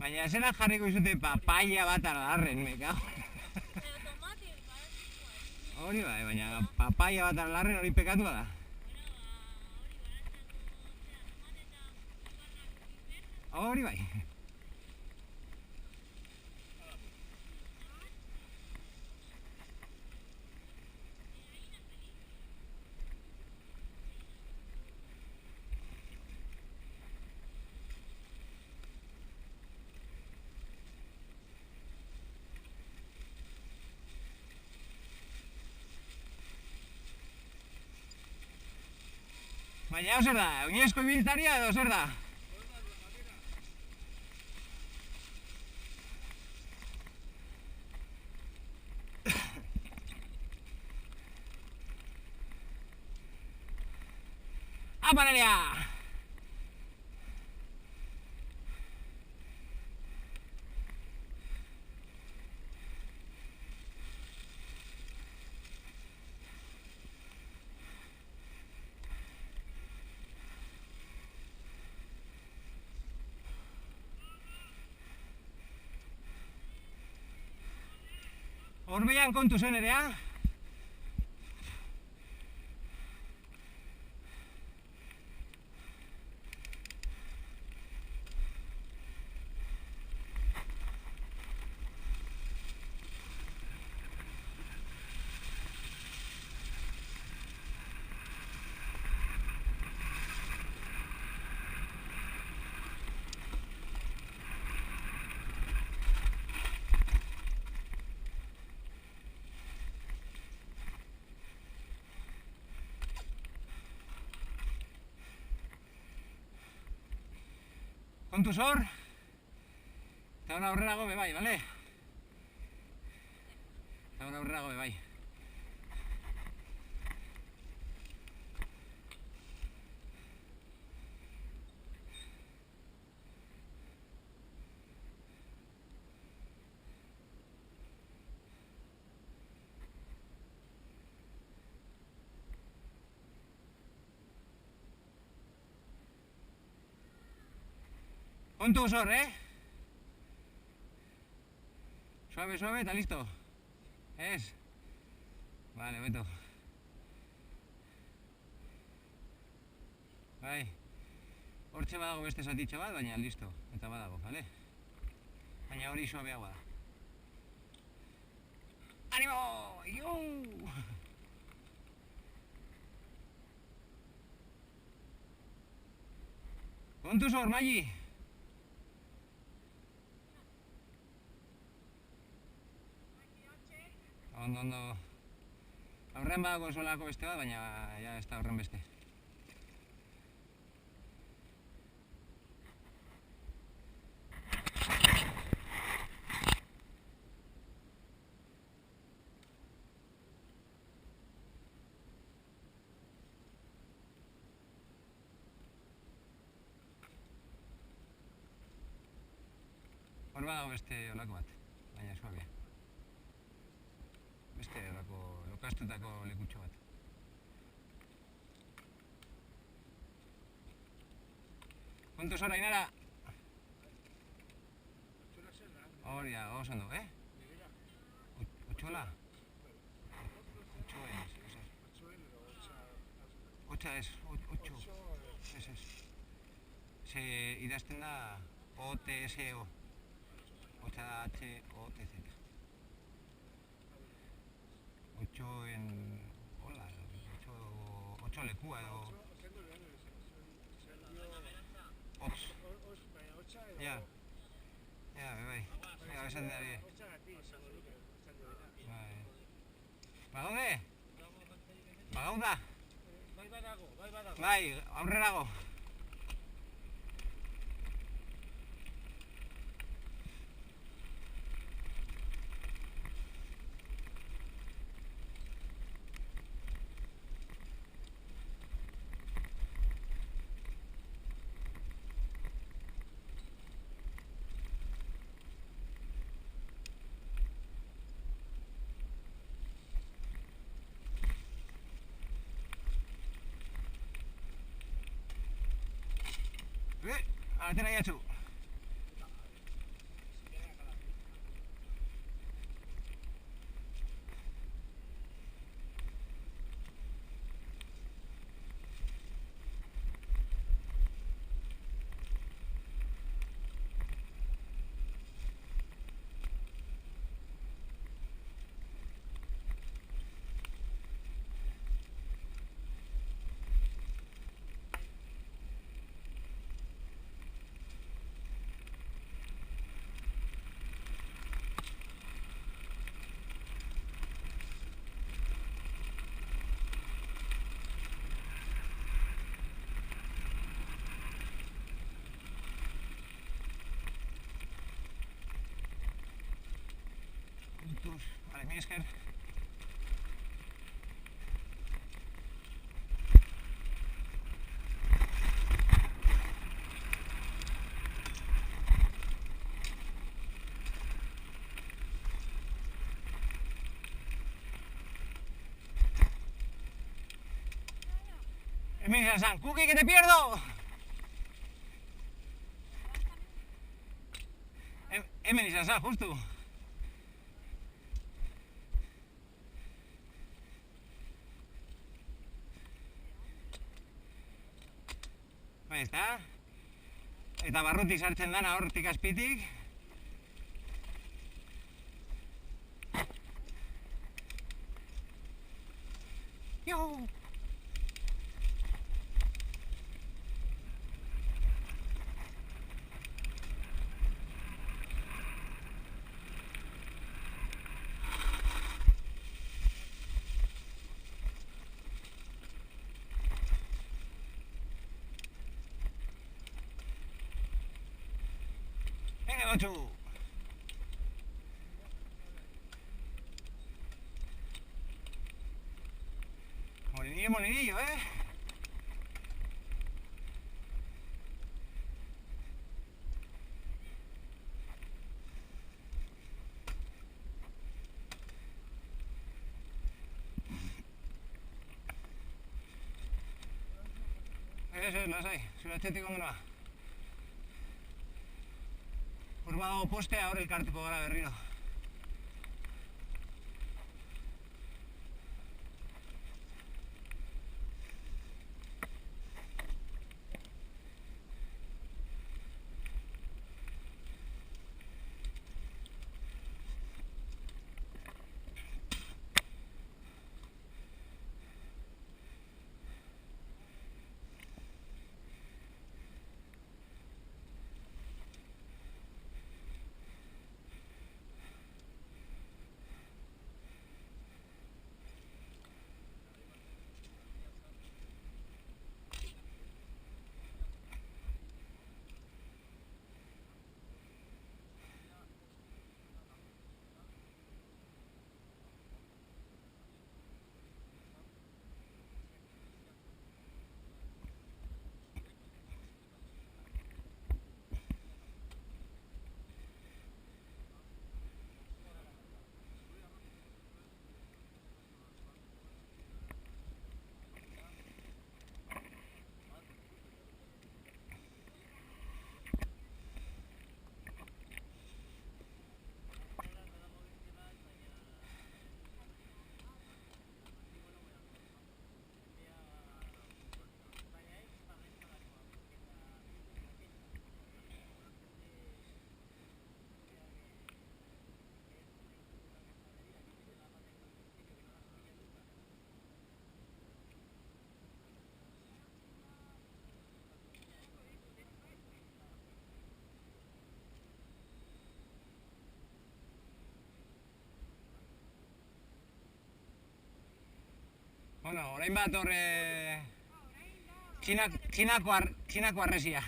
Baina zera jarriko izute papaia bat alarren, me cago. Hori bai, baina papaia bat alarren hori pekatua da. Hori bai. Baina zer da, oinezko ibiltaria edo zer da? Apa Nerea! Horbean kontu zen Nerea? Kontuz hor, eta hona aurrerago bebai, bale? Eta hona aurrerago bebai. Kontuz hor, Suave, suave, eta listo. Ez? Vale, beto. Bai. Hortxe badago beste zatitxo bat, baina listo. Eta badago, bale? Baina hori suabeagoa da. Animo! Iu! Kontuz hor, Magi! Ondo. Aurren badago solako beste bat, baina ja ez da horren beste. Hor badago beste olako bat, baina suabia. Beste olako lokastutako lekutxo bat. Kontuz hor, Ainara? Hori da, oso ondo, Otxola? Otxa ez, otxo. Ez. Se idazten da O-T-S-O. Otxa da H-O-T-Z. Otxo en... Hola, otxo lekua edo... Otx. Ja, bai. Ega besan dira. Bagaude? Bagauda? Bai, aurrerago. Atera iatzu. Tus, vale, mi esker. Mira, San, Cookie, que te pierdo. Hemen izan za, justu. Bai, ezta? Eta barrutik sartzen dana hortik azpitik. Jo! Otsu! Molinillo, molinillo, Eso, lasai, zure atxetik ondo noa. Hor badago postea, hor elkartuko gara berriro. Bueno, orain bat horre... Txinako arresia.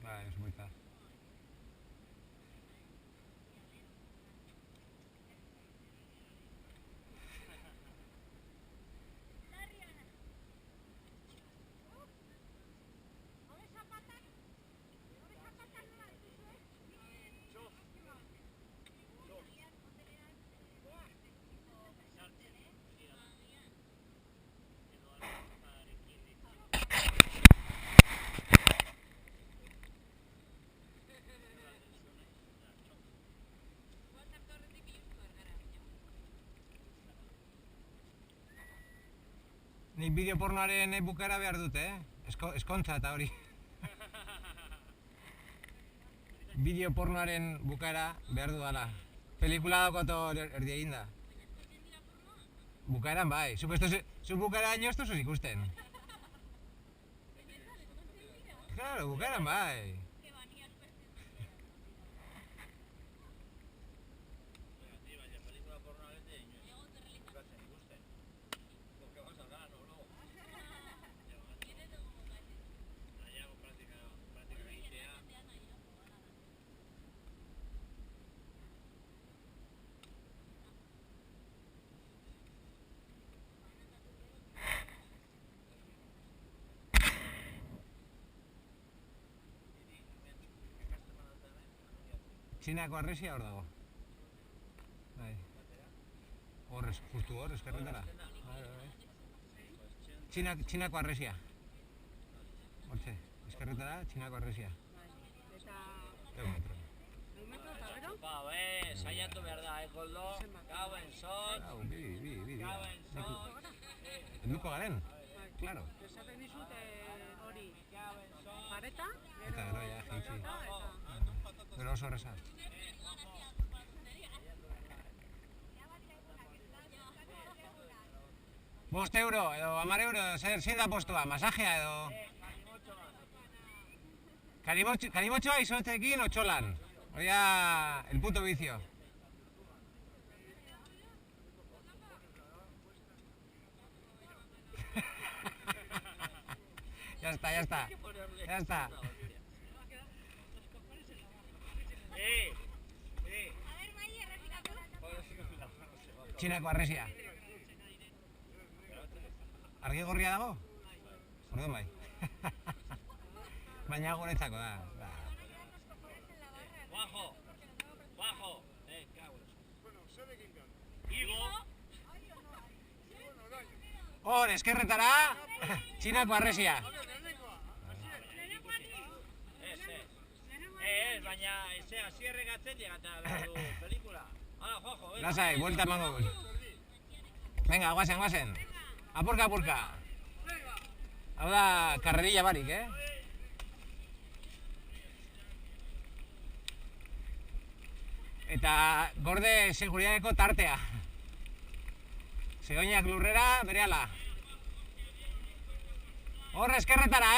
Bai, oso polita. Nik bideo pornoaren bukaera behar dute, eskontza eta hori. Bideo pornoaren bukaera behar dudala. Pelikula daukatu erdi egin da. Bukaeran bai, zu bukaera ino ez duzu ikusten. Claro, bukaeran bai. Txinako arresia hor dago. Bai. Hor, justu hor, eskerretara. Txinako arresia. Hortxe, eskerretara, Txinako arresia. Eta... metro. Ba, saiatu behar da, Koldo. Gauen zot. Gauen zot. Enduko garen? Claro. Esaten dizut hori pareta, Eta gero, ja, jeitzi. Gero oso horreza. €5 edo 10 euro, zein da postua, masajea edo... Kalimotxoa izotzekin o txolan. Hori da el puto vicio. Ya está, ya está. Ya está. Txinako arresia. Argi gorria dago? Orduan bai. Baina guretzako da. Bajo. Bajo. Igo. Hor, eskerretara, Txinako arresia. Baina, asierregatzen eta du pelikula. Jojo, Lasai, vuelta emango. Venga, guazen. Apurka. Hau da, karrerilla barik, Eta gorde seguriadeko tartea. Segoinak lurrera, berehala. Hor, eskerretara,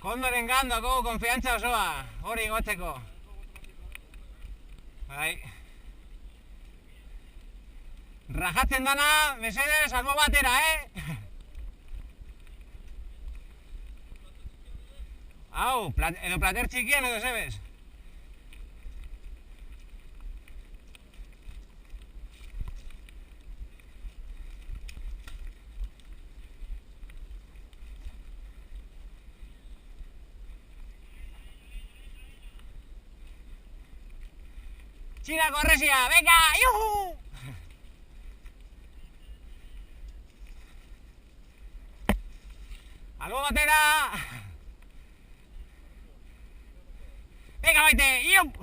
Kondoren gandoko konfiantza osoa, hori gotzeko. Bai. Rajatzen dana, mesedez, albo batera, Hau, edo plater txikien edo zebez. Txinako arresia, venga, juhu! Albo batera! Venga, baite, iup!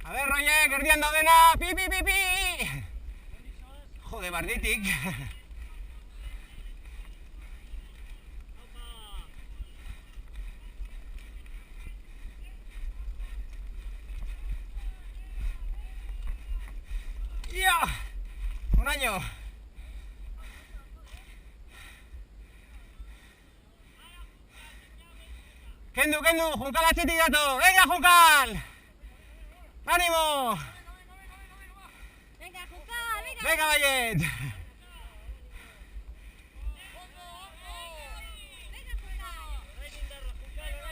A ver, Roger, erdian daudena, pi! Jode, barditik. Un año. Kendu, Junkal atxetik datu. Venga, Junkal. ¡Ánimo! Venga, Junkal, venga, Bayet.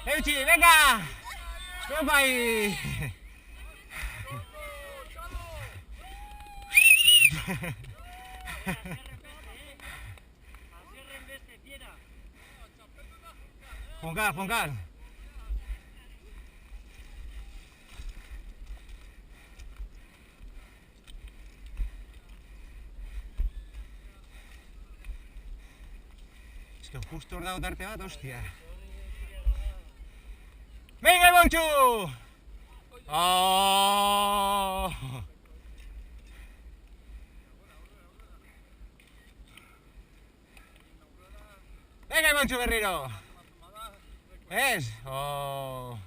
Euchi, venga. Opa ahí. Junkal. Es que justo hor dago tarte bat, hostia. ¡Venga, Ibonchu! ¡Oh! ¡Venga, Ibonchu berriro! ¿Ves? ¡Oh!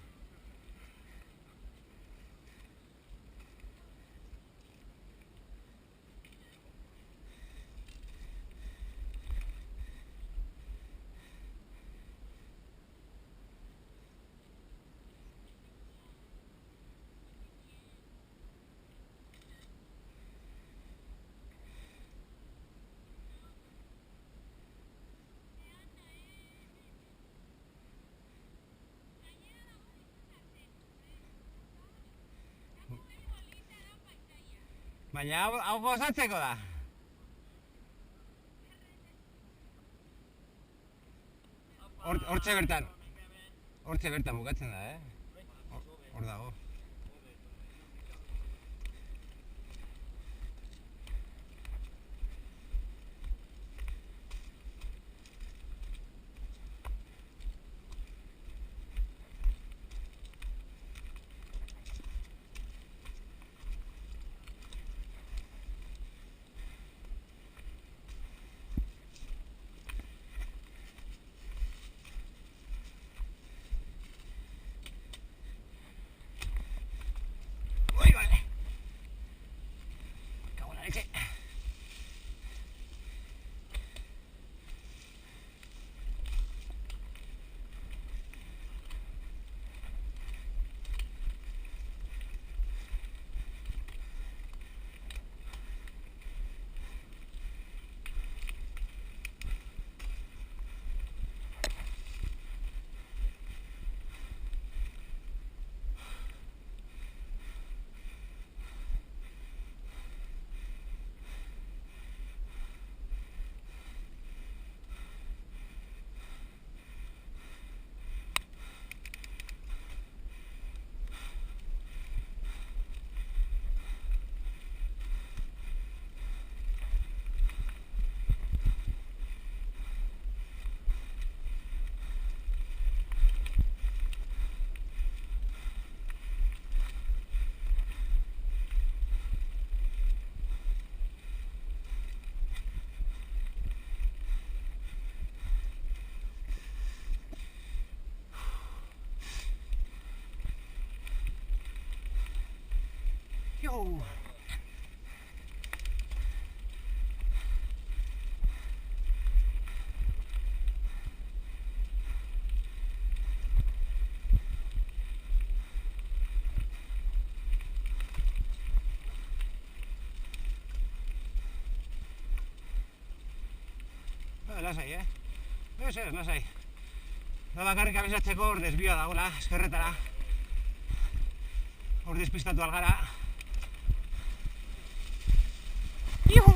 Baina hau gozatzeko da. Hortxe bertan bukatzen da, Hor dago. Uy, vale. Cago en la leche. Yo. Lasai, Ez, lasai. Da bakarrik abisatzeko hor desbioa dagoela, eskerretara. Hor despistatu algara. Iuhu!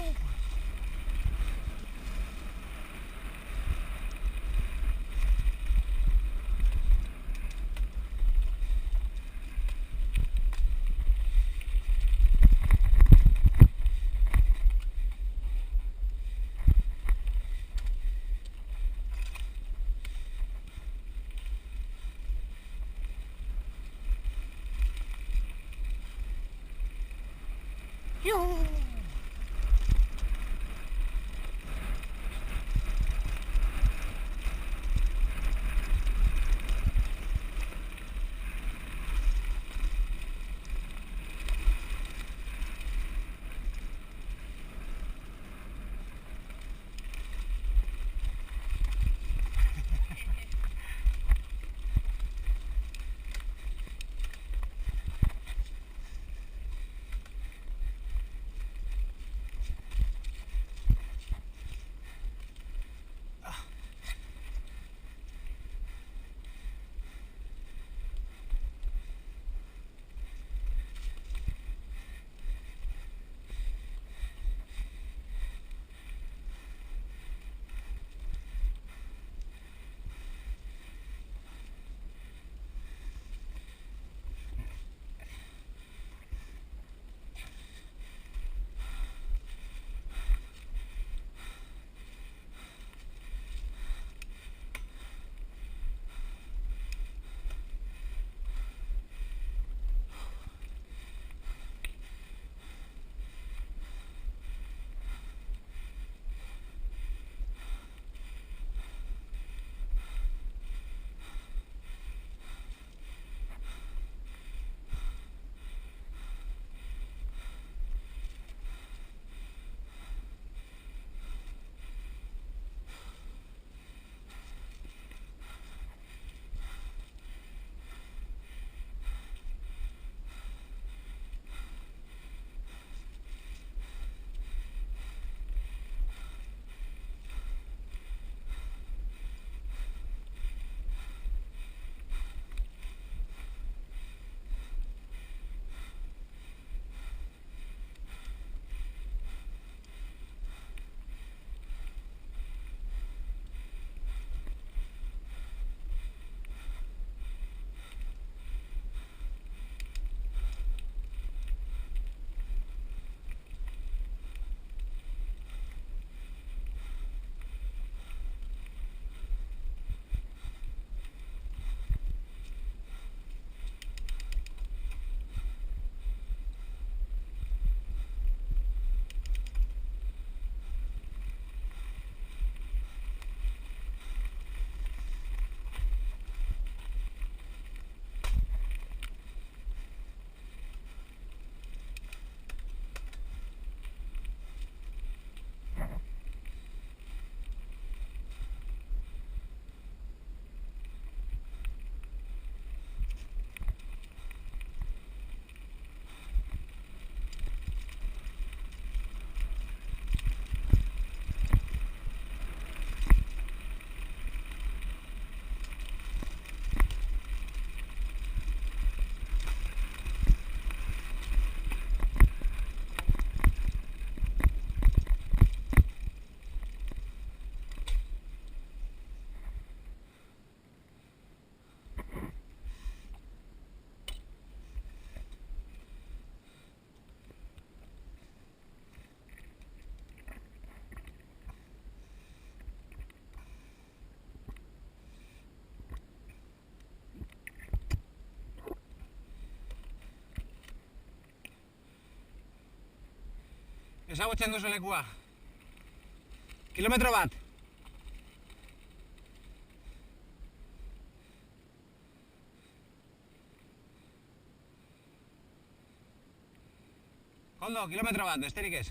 Iuhu! Ezagutzen duzu lekua. Kilometro bat. Koldo, kilometro bat, besterik ez.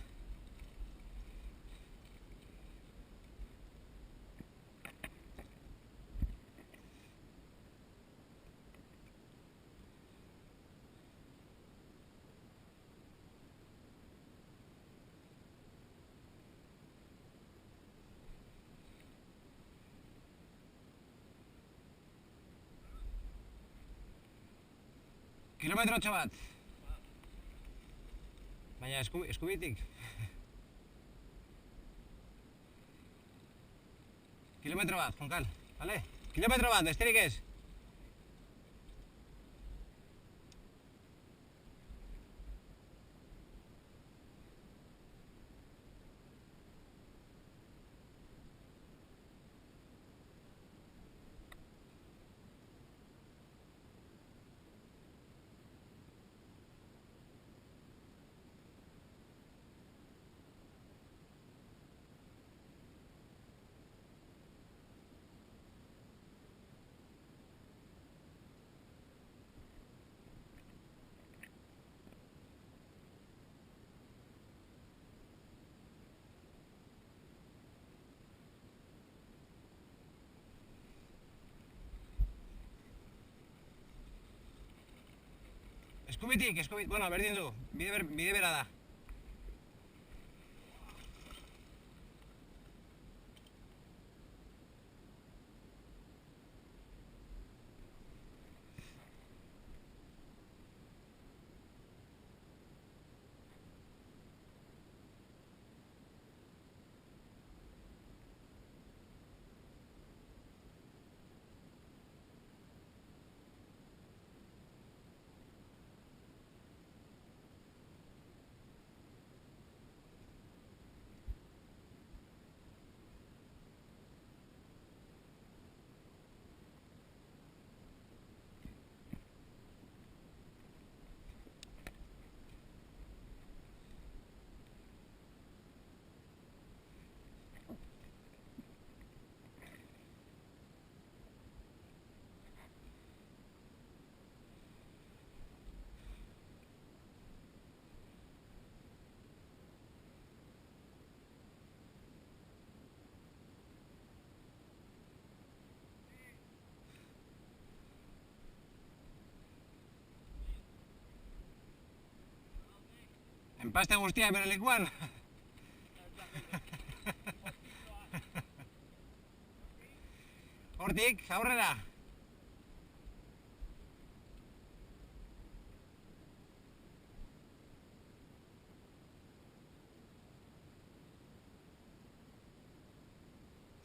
Kilometro bat. Baina eskubitik. Kilometro bat, Junkal, vale? Kilometro bat, besterik ez. Eskubitik, bueno, berdin du, bide bera da. Enpaste guztia bere lekuan. Hortik, aurrera.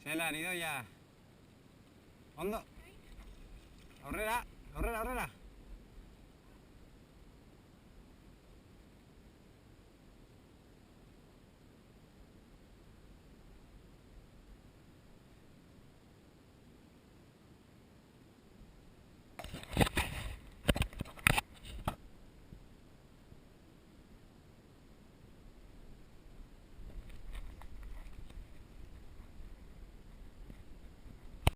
Zelan, idoia. Ondo. Aurrera, aurrera, aurrera.